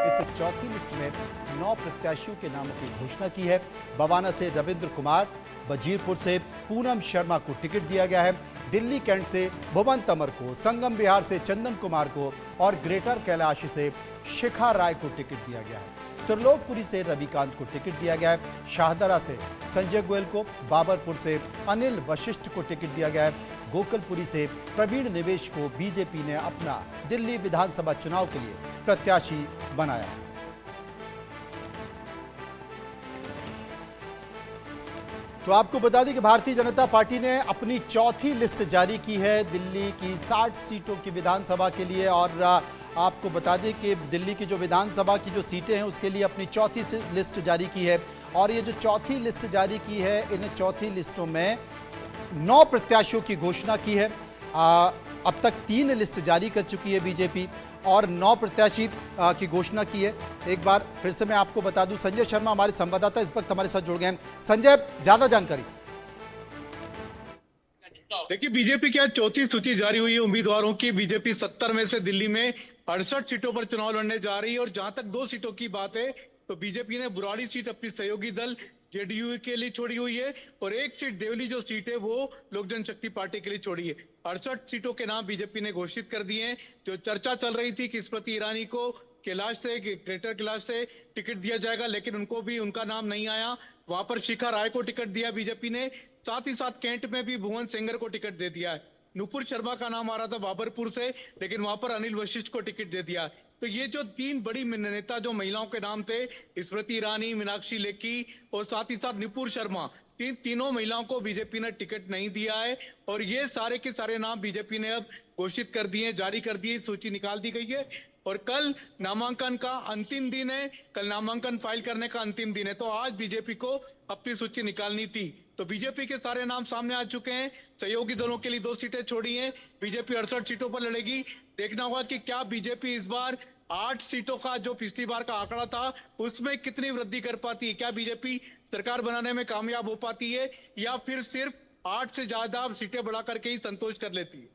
इस चौथी लिस्ट में 9 प्रत्याशियों के नामों की घोषणा की है। बवाना से रविंद्र कुमार, वजीरपुर से पूनम शर्मा को टिकट दिया गया है, दिल्ली कैंट से भुवन तंवर को, संगम बिहार से चंदन कुमार को और ग्रेटर कैलाश से शिखा राय को टिकट दिया गया है। त्रिलोकपुरी से रविकांत को टिकट दिया गया है, शाहदरा से संजय गोयल को, बाबरपुर से अनिल वशिष्ठ को टिकट दिया गया है, गोकलपुरी से प्रवीण निवेश को बीजेपी ने अपना दिल्ली विधानसभा चुनाव के लिए प्रत्याशी बनाया है। तो आपको बता दें कि भारतीय जनता पार्टी ने अपनी चौथी लिस्ट जारी की है दिल्ली की 60 सीटों की विधानसभा के लिए। और आपको बता दें कि दिल्ली की जो विधानसभा की जो सीटें हैं उसके लिए अपनी चौथी लिस्ट जारी की है। और ये जो चौथी लिस्ट जारी की है, इन चौथी लिस्टों में 9 प्रत्याशियों की घोषणा की है। अब तक 3 लिस्ट जारी कर चुकी है बीजेपी और 9 प्रत्याशी की घोषणा की है। एक बार फिर से मैं आपको बता दूं, संजय शर्मा हमारे संवाददाता इस वक्त हमारे साथ जुड़ गए हैं। संजय, ज्यादा जानकारी। देखिए, बीजेपी की आज चौथी सूची जारी हुई है उम्मीदवारों की। बीजेपी 70 में से दिल्ली में 68 सीटों पर चुनाव लड़ने जा रही है। और जहां तक 2 सीटों की बात है तो बीजेपी ने बुराड़ी सीट अपनी सहयोगी दल जेडीयू के लिए छोड़ी हुई है और 1 सीट देवली जो सीट है वो लोक जनशक्ति पार्टी के लिए छोड़ी है। 68 सीटों के नाम बीजेपी ने घोषित कर दिए हैं। जो चर्चा चल रही थी कि स्मृति ईरानी को कैलाश से, ग्रेटर कैलाश से टिकट दिया जाएगा, लेकिन उनको भी उनका नाम नहीं आया। वहां पर शिखा राय को टिकट दिया बीजेपी ने। साथ ही साथ कैंट में भी भुवन सेंगर को टिकट दे दिया है। नुपुर शर्मा का नाम आ रहा था बाबरपुर से, लेकिन वहां पर अनिल वशिष्ठ को टिकट दे दिया। तो ये जो 3 बड़ी नेता जो महिलाओं के नाम थे, स्मृति ईरानी, मीनाक्षी लेखी और साथ ही साथ नुपुर शर्मा, तीनों महिलाओं को बीजेपी ने टिकट नहीं दिया है। और ये सारे के सारे नाम बीजेपी ने अब घोषित कर दिए, जारी कर दिए, सूची निकाल दी गई है। और कल नामांकन का अंतिम दिन है, कल नामांकन फाइल करने का अंतिम दिन है। तो आज बीजेपी को अपनी सूची निकालनी थी। तो बीजेपी के सारे नाम सामने आ चुके हैं। सहयोगी दलों के लिए 2 सीटें छोड़ी हैं। बीजेपी 68 सीटों पर लड़ेगी। देखना होगा कि क्या बीजेपी इस बार 8 सीटों का जो पिछली बार का आंकड़ा था उसमें कितनी वृद्धि कर पाती है। क्या बीजेपी सरकार बनाने में कामयाब हो पाती है या फिर सिर्फ 8 से ज्यादा सीटें बढ़ा करके ही संतोष कर लेती है।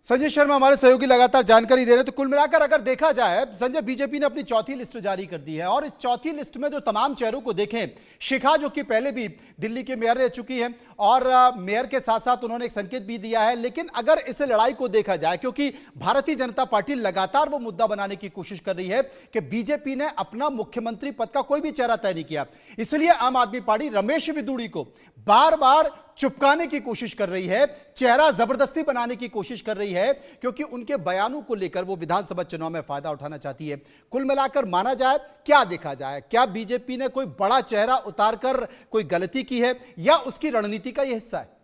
संजय शर्मा हमारे सहयोगी लगातार जानकारी दे रहे हैं। तो कुल मिलाकर अगर देखा जाए संजय, बीजेपी ने अपनी चौथी लिस्ट जारी कर दी है और इस चौथी लिस्ट में जो तमाम चेहरों को देखें, शिखा जो कि पहले भी दिल्ली के मेयर रह चुकी हैं और मेयर के साथ साथ उन्होंने एक संकेत भी दिया है। लेकिन अगर इस लड़ाई को देखा जाए, क्योंकि भारतीय जनता पार्टी लगातार वो मुद्दा बनाने की कोशिश कर रही है कि बीजेपी ने अपना मुख्यमंत्री पद का कोई भी चेहरा तय नहीं किया, इसलिए आम आदमी पार्टी रमेश विदुड़ी को बार बार चुपकाने की कोशिश कर रही है, चेहरा जबरदस्ती बनाने की कोशिश कर रही है, क्योंकि उनके बयानों को लेकर वो विधानसभा चुनाव में फायदा उठाना चाहती है। कुल मिलाकर माना जाए, क्या देखा जाए, क्या बीजेपी ने कोई बड़ा चेहरा उतारकर कोई गलती की है या उसकी रणनीति का यह हिस्सा है?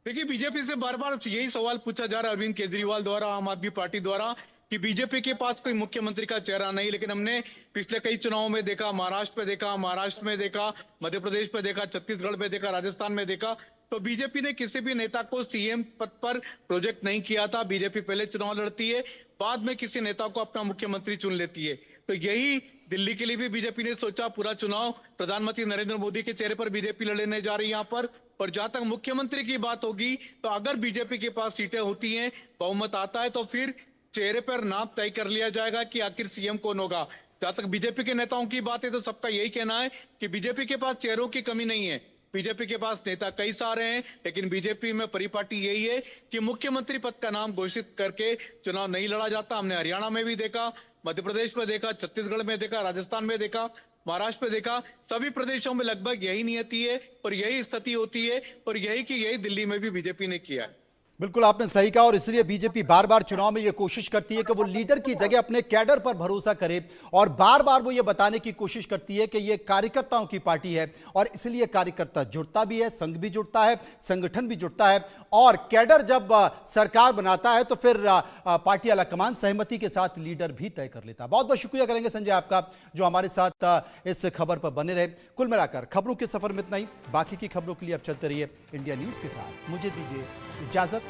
देखिए, बीजेपी से बार बार यही सवाल पूछा जा रहा है अरविंद केजरीवाल द्वारा, आम आदमी पार्टी द्वारा, कि बीजेपी के पास कोई मुख्यमंत्री का चेहरा नहीं। लेकिन हमने पिछले कई चुनावों में देखा, महाराष्ट्र में देखा, मध्य प्रदेश में देखा, छत्तीसगढ़ में देखा, राजस्थान में देखा, तो बीजेपी ने किसी भी नेता को सीएम पद पर प्रोजेक्ट नहीं किया था। बीजेपी पहले चुनाव लड़ती है, बाद में किसी नेता को अपना मुख्यमंत्री चुन लेती है। तो यही दिल्ली के लिए भी बीजेपी ने सोचा, पूरा चुनाव प्रधानमंत्री नरेंद्र मोदी के चेहरे पर बीजेपी लड़ने जा रही है यहाँ पर। और जहां तक मुख्यमंत्री की बात होगी, तो अगर बीजेपी के पास सीटें होती हैं, बहुमत आता है, तो फिर चेहरे पर नाम तय कर लिया जाएगा कि आखिर सीएम कौन होगा। जहां तक बीजेपी के नेताओं की बात है तो सबका यही कहना है कि बीजेपी के पास चेहरों की कमी नहीं है। बीजेपी के पास नेता कई सारे हैं, लेकिन बीजेपी में परिपाटी यही है कि मुख्यमंत्री पद का नाम घोषित करके चुनाव नहीं लड़ा जाता। हमने हरियाणा में भी देखा, मध्य प्रदेश में देखा, छत्तीसगढ़ में देखा, राजस्थान में देखा, महाराष्ट्र में देखा। सभी प्रदेशों में लगभग यही नियति है और यही स्थिति होती है और यही दिल्ली में भी बीजेपी ने किया है। बिल्कुल आपने सही कहा और इसलिए बीजेपी बार बार चुनाव में यह कोशिश करती है कि वो लीडर की जगह अपने कैडर पर भरोसा करे और बार बार वो ये बताने की कोशिश करती है कि ये कार्यकर्ताओं की पार्टी है। और इसलिए कार्यकर्ता जुड़ता भी है, संघ भी जुड़ता है, संगठन भी जुड़ता है और कैडर जब सरकार बनाता है तो फिर पार्टी आलाकमान सहमति के साथ लीडर भी तय कर लेता है। बहुत बहुत शुक्रिया करेंगे संजय आपका, जो हमारे साथ इस खबर पर बने रहे। कुल मिलाकर खबरों के सफर में इतना ही। बाकी की खबरों के लिए अब चलते रहिए इंडिया न्यूज के साथ। मुझे दीजिए इजाजत।